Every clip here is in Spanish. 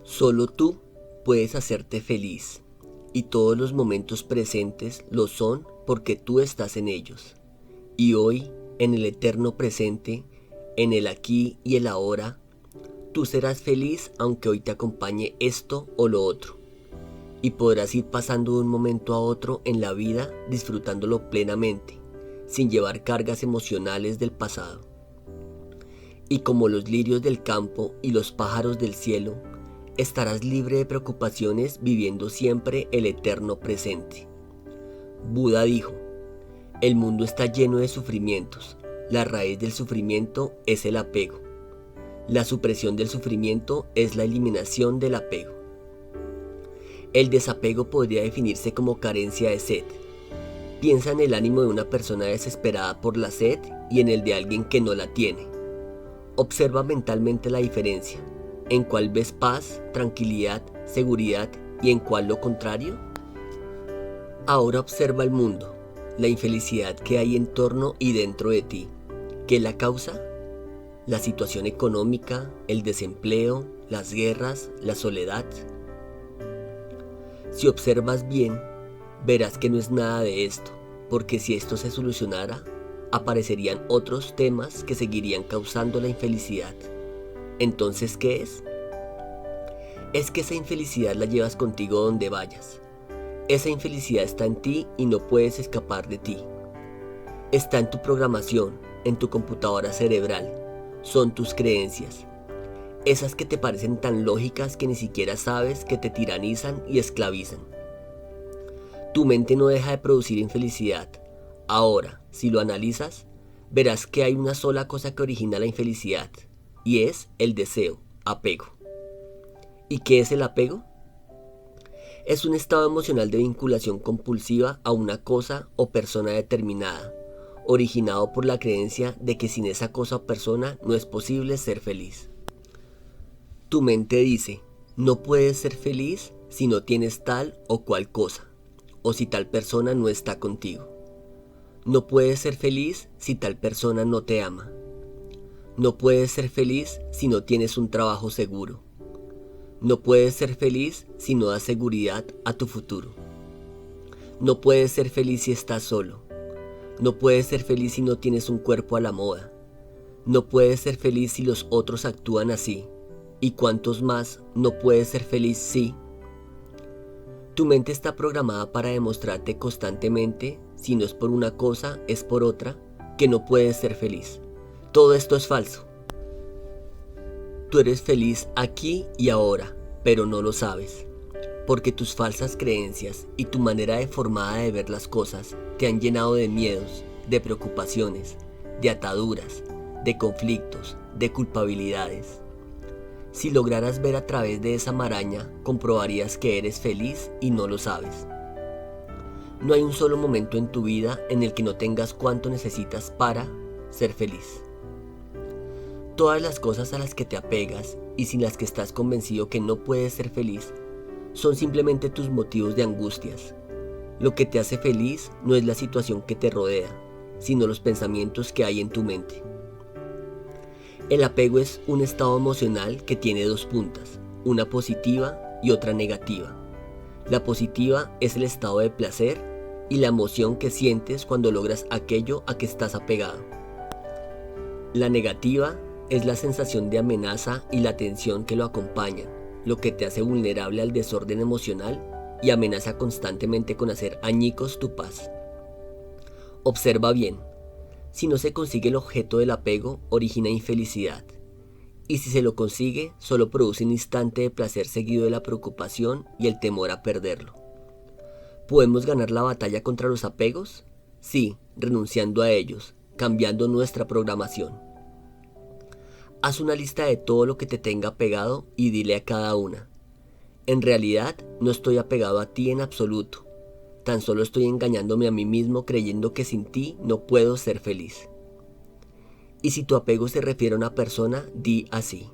Solo tú puedes hacerte feliz, y todos los momentos presentes lo son porque tú estás en ellos. Y hoy, en el eterno presente, en el aquí y el ahora, tú serás feliz aunque hoy te acompañe esto o lo otro. Y podrás ir pasando de un momento a otro en la vida disfrutándolo plenamente, sin llevar cargas emocionales del pasado. Y como los lirios del campo y los pájaros del cielo, estarás libre de preocupaciones viviendo siempre el eterno presente. Buda dijo, el mundo está lleno de sufrimientos. La raíz del sufrimiento es el apego. La supresión del sufrimiento es la eliminación del apego. El desapego podría definirse como carencia de sed. Piensa en el ánimo de una persona desesperada por la sed y en el de alguien que no la tiene. Observa mentalmente la diferencia. ¿En cuál ves paz, tranquilidad, seguridad y en cuál lo contrario? Ahora observa el mundo, la infelicidad que hay en torno y dentro de ti. ¿Qué es la causa? La situación económica, el desempleo, las guerras, la soledad. Si observas bien, verás que no es nada de esto, porque si esto se solucionara, aparecerían otros temas que seguirían causando la infelicidad. Entonces, ¿qué es? Es que esa infelicidad la llevas contigo donde vayas. Esa infelicidad está en ti y no puedes escapar de ti. Está en tu programación, en tu computadora cerebral. Son tus creencias. Esas que te parecen tan lógicas que ni siquiera sabes que te tiranizan y esclavizan. Tu mente no deja de producir infelicidad. Ahora, si lo analizas, verás que hay una sola cosa que origina la infelicidad, y es el deseo, apego. ¿Y qué es el apego? Es un estado emocional de vinculación compulsiva a una cosa o persona determinada, originado por la creencia de que sin esa cosa o persona no es posible ser feliz. Tu mente dice, no puedes ser feliz si no tienes tal o cual cosa, o si tal persona no está contigo. No puedes ser feliz si tal persona no te ama. No puedes ser feliz si no tienes un trabajo seguro. No puedes ser feliz si no das seguridad a tu futuro. No puedes ser feliz si estás solo. No puedes ser feliz si no tienes un cuerpo a la moda. No puedes ser feliz si los otros actúan así. ¿Y cuántos más no puedes ser feliz si? Tu mente está programada para demostrarte constantemente, si no es por una cosa, es por otra, que no puedes ser feliz. Todo esto es falso. Tú eres feliz aquí y ahora, pero no lo sabes, porque tus falsas creencias y tu manera deformada de ver las cosas te han llenado de miedos, de preocupaciones, de ataduras, de conflictos, de culpabilidades. Si lograras ver a través de esa maraña, comprobarías que eres feliz y no lo sabes. No hay un solo momento en tu vida en el que no tengas cuanto necesitas para ser feliz. Todas las cosas a las que te apegas y sin las que estás convencido que no puedes ser feliz son simplemente tus motivos de angustias. Lo que te hace feliz no es la situación que te rodea, sino los pensamientos que hay en tu mente. El apego es un estado emocional que tiene dos puntas, una positiva y otra negativa. La positiva es el estado de placer y la emoción que sientes cuando logras aquello a que estás apegado. La negativa es la sensación de amenaza y la tensión que lo acompañan, lo que te hace vulnerable al desorden emocional y amenaza constantemente con hacer añicos tu paz. Observa bien, si no se consigue el objeto del apego, origina infelicidad, y si se lo consigue, solo produce un instante de placer seguido de la preocupación y el temor a perderlo. ¿Podemos ganar la batalla contra los apegos? Sí, renunciando a ellos, cambiando nuestra programación. Haz una lista de todo lo que te tenga apegado y dile a cada una. En realidad, no estoy apegado a ti en absoluto. Tan solo estoy engañándome a mí mismo creyendo que sin ti no puedo ser feliz. Y si tu apego se refiere a una persona, di así.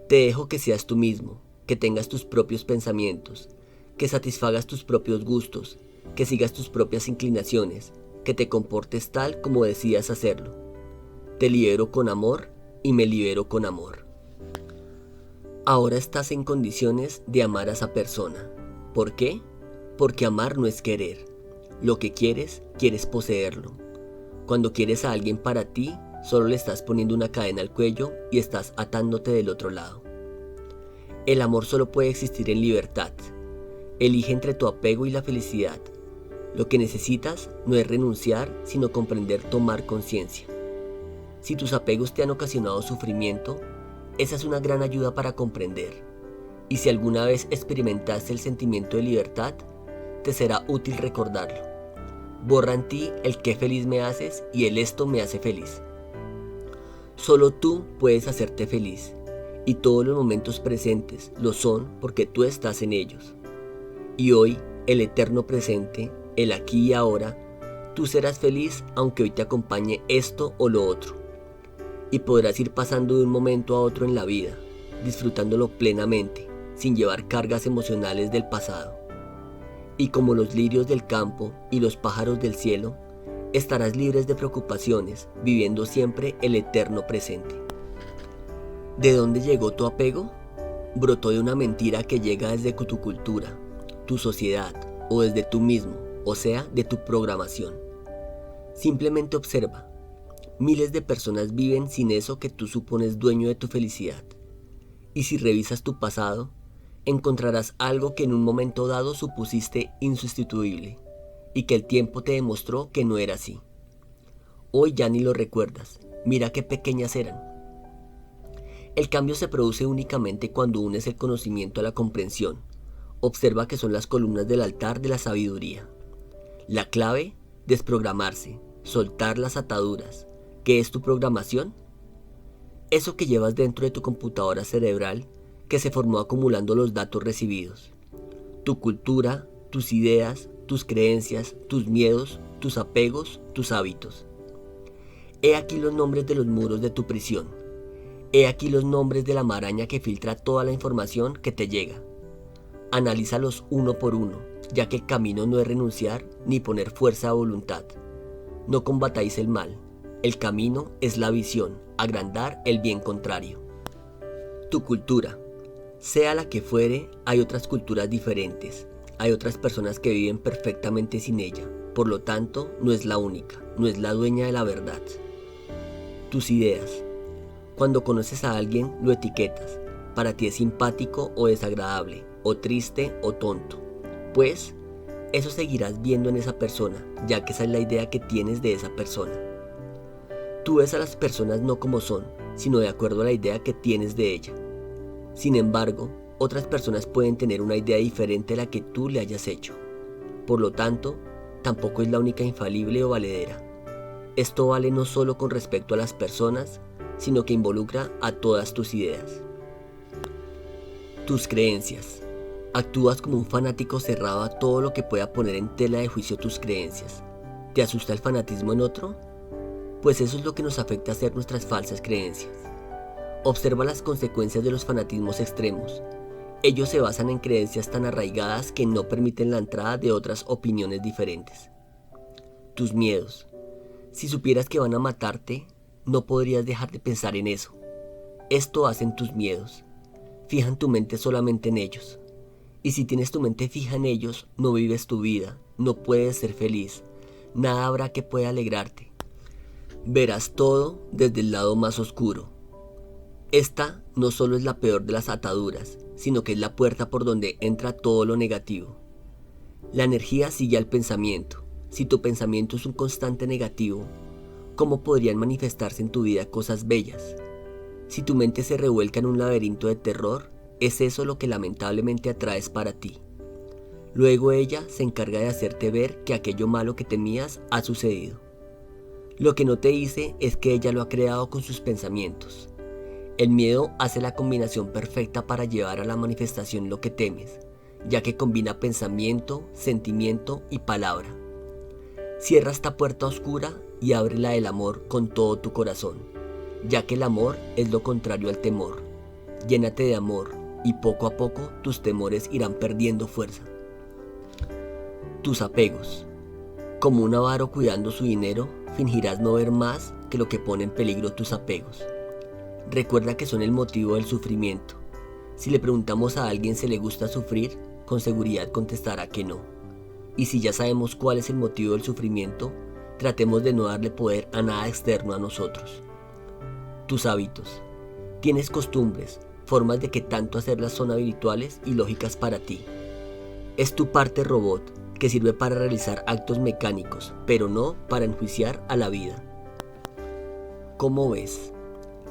Te dejo que seas tú mismo, que tengas tus propios pensamientos, que satisfagas tus propios gustos, que sigas tus propias inclinaciones, que te comportes tal como decidas hacerlo. Te libero con amor y me libero con amor. Ahora estás en condiciones de amar a esa persona. ¿Por qué? Porque amar no es querer. Lo que quieres poseerlo. Cuando quieres a alguien para ti, solo le estás poniendo una cadena al cuello y estás atándote del otro lado. El amor solo puede existir en libertad. Elige entre tu apego y la felicidad. Lo que necesitas no es renunciar, sino comprender, tomar conciencia. Si tus apegos te han ocasionado sufrimiento, esa es una gran ayuda para comprender. Y si alguna vez experimentaste el sentimiento de libertad, te será útil recordarlo. Borra en ti el qué feliz me haces y el esto me hace feliz. Solo tú puedes hacerte feliz, y todos los momentos presentes lo son porque tú estás en ellos. Y hoy, el eterno presente, el aquí y ahora, tú serás feliz aunque hoy te acompañe esto o lo otro. Y podrás ir pasando de un momento a otro en la vida, disfrutándolo plenamente, sin llevar cargas emocionales del pasado. Y como los lirios del campo y los pájaros del cielo, estarás libres de preocupaciones, viviendo siempre el eterno presente. ¿De dónde llegó tu apego? Brotó de una mentira que llega desde tu cultura, tu sociedad o desde tú mismo, o sea, de tu programación. Simplemente observa. Miles de personas viven sin eso que tú supones dueño de tu felicidad. Y si revisas tu pasado, encontrarás algo que en un momento dado supusiste insustituible y que el tiempo te demostró que no era así. Hoy ya ni lo recuerdas, mira qué pequeñas eran. El cambio se produce únicamente cuando unes el conocimiento a la comprensión. Observa que son las columnas del altar de la sabiduría. La clave, desprogramarse, soltar las ataduras. ¿Qué es tu programación? Eso que llevas dentro de tu computadora cerebral que se formó acumulando los datos recibidos. Tu cultura, tus ideas, tus creencias, tus miedos, tus apegos, tus hábitos. He aquí los nombres de los muros de tu prisión. He aquí los nombres de la maraña que filtra toda la información que te llega. Analízalos uno por uno, ya que el camino no es renunciar ni poner fuerza a voluntad. No combatáis el mal. El camino es la visión, agrandar el bien contrario. Tu cultura. Sea la que fuere, hay otras culturas diferentes. Hay otras personas que viven perfectamente sin ella. Por lo tanto, no es la única, no es la dueña de la verdad. Tus ideas. Cuando conoces a alguien, lo etiquetas. Para ti es simpático o desagradable, o triste o tonto. Pues, eso seguirás viendo en esa persona, ya que esa es la idea que tienes de esa persona. Tú ves a las personas no como son, sino de acuerdo a la idea que tienes de ella. Sin embargo, otras personas pueden tener una idea diferente a la que tú le hayas hecho. Por lo tanto, tampoco es la única infalible o valedera. Esto vale no solo con respecto a las personas, sino que involucra a todas tus ideas. Tus creencias. Actúas como un fanático cerrado a todo lo que pueda poner en tela de juicio tus creencias. ¿Te asusta el fanatismo en otro? Pues eso es lo que nos afecta a hacer nuestras falsas creencias. Observa las consecuencias de los fanatismos extremos. Ellos se basan en creencias tan arraigadas que no permiten la entrada de otras opiniones diferentes. Tus miedos. Si supieras que van a matarte, no podrías dejar de pensar en eso. Esto hacen tus miedos. Fijan tu mente solamente en ellos. Y si tienes tu mente fija en ellos, no vives tu vida, no puedes ser feliz, nada habrá que pueda alegrarte. Verás todo desde el lado más oscuro. Esta no solo es la peor de las ataduras, sino que es la puerta por donde entra todo lo negativo. La energía sigue al pensamiento. Si tu pensamiento es un constante negativo, ¿cómo podrían manifestarse en tu vida cosas bellas? Si tu mente se revuelca en un laberinto de terror, es eso lo que lamentablemente atraes para ti. Luego ella se encarga de hacerte ver que aquello malo que temías ha sucedido. Lo que no te dice es que ella lo ha creado con sus pensamientos. El miedo hace la combinación perfecta para llevar a la manifestación lo que temes, ya que combina pensamiento, sentimiento y palabra. Cierra esta puerta oscura y ábrela del amor con todo tu corazón, ya que el amor es lo contrario al temor. Llénate de amor y poco a poco tus temores irán perdiendo fuerza. Tus apegos. Como un avaro cuidando su dinero, fingirás no ver más que lo que pone en peligro tus apegos. Recuerda que son el motivo del sufrimiento. Si le preguntamos a alguien si le gusta sufrir, con seguridad contestará que no. Y si ya sabemos cuál es el motivo del sufrimiento, tratemos de no darle poder a nada externo a nosotros. Tus hábitos. Tienes costumbres, formas de que tanto hacerlas son habituales y lógicas para ti. Es tu parte robot, que sirve para realizar actos mecánicos, pero no para enjuiciar a la vida. ¿Cómo ves?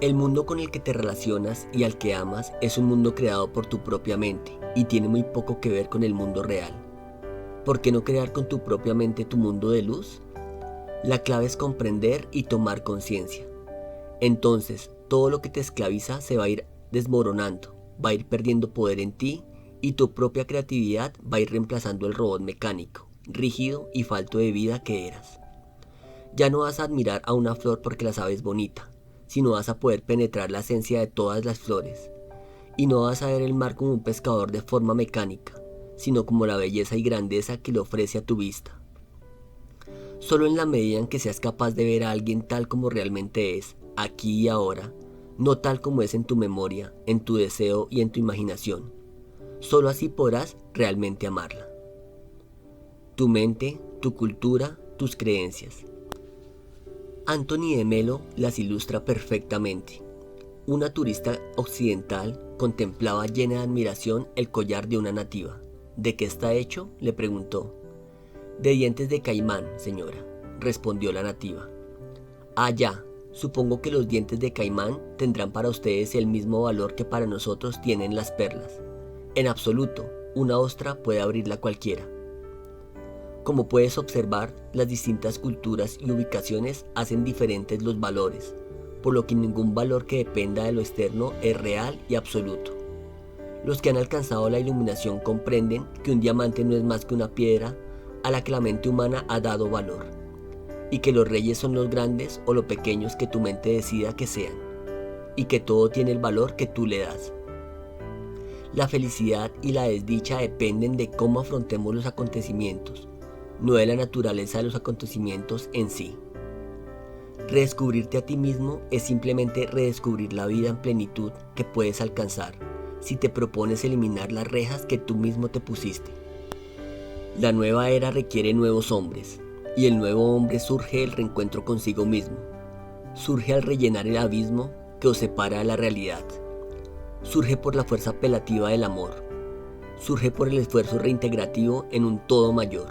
El mundo con el que te relacionas y al que amas es un mundo creado por tu propia mente y tiene muy poco que ver con el mundo real. ¿Por qué no crear con tu propia mente tu mundo de luz? La clave es comprender y tomar conciencia. Entonces, todo lo que te esclaviza se va a ir desmoronando, va a ir perdiendo poder en ti y tu propia creatividad va a ir reemplazando el robot mecánico, rígido y falto de vida que eras. Ya no vas a admirar a una flor porque la sabes bonita, sino vas a poder penetrar la esencia de todas las flores. Y no vas a ver el mar como un pescador de forma mecánica, sino como la belleza y grandeza que le ofrece a tu vista. Solo en la medida en que seas capaz de ver a alguien tal como realmente es, aquí y ahora, no tal como es en tu memoria, en tu deseo y en tu imaginación. Solo así podrás realmente amarla. Tu mente, tu cultura, tus creencias. Anthony de Melo las ilustra perfectamente. Una turista occidental contemplaba llena de admiración el collar de una nativa. ¿De qué está hecho?, le preguntó. De dientes de caimán, señora, respondió la nativa. Ah, ya, supongo que los dientes de caimán tendrán para ustedes el mismo valor que para nosotros tienen las perlas. En absoluto, una ostra puede abrirla cualquiera. Como puedes observar, las distintas culturas y ubicaciones hacen diferentes los valores, por lo que ningún valor que dependa de lo externo es real y absoluto. Los que han alcanzado la iluminación comprenden que un diamante no es más que una piedra a la que la mente humana ha dado valor, y que los reyes son los grandes o lo pequeños que tu mente decida que sean, y que todo tiene el valor que tú le das. La felicidad y la desdicha dependen de cómo afrontemos los acontecimientos, no de la naturaleza de los acontecimientos en sí. Redescubrirte a ti mismo es simplemente redescubrir la vida en plenitud que puedes alcanzar si te propones eliminar las rejas que tú mismo te pusiste. La nueva era requiere nuevos hombres, y el nuevo hombre surge del reencuentro consigo mismo. Surge al rellenar el abismo que os separa de la realidad. Surge por la fuerza apelativa del amor. Surge por el esfuerzo reintegrativo en un todo mayor.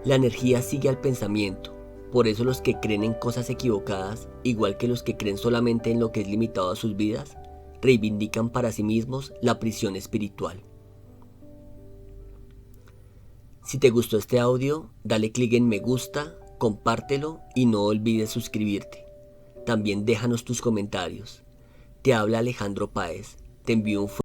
La energía sigue al pensamiento, por eso los que creen en cosas equivocadas, igual que los que creen solamente en lo que es limitado a sus vidas, reivindican para sí mismos la prisión espiritual. Si te gustó este audio, dale clic en me gusta, compártelo y no olvides suscribirte. También déjanos tus comentarios. Te habla Alejandro Páez. Te envío un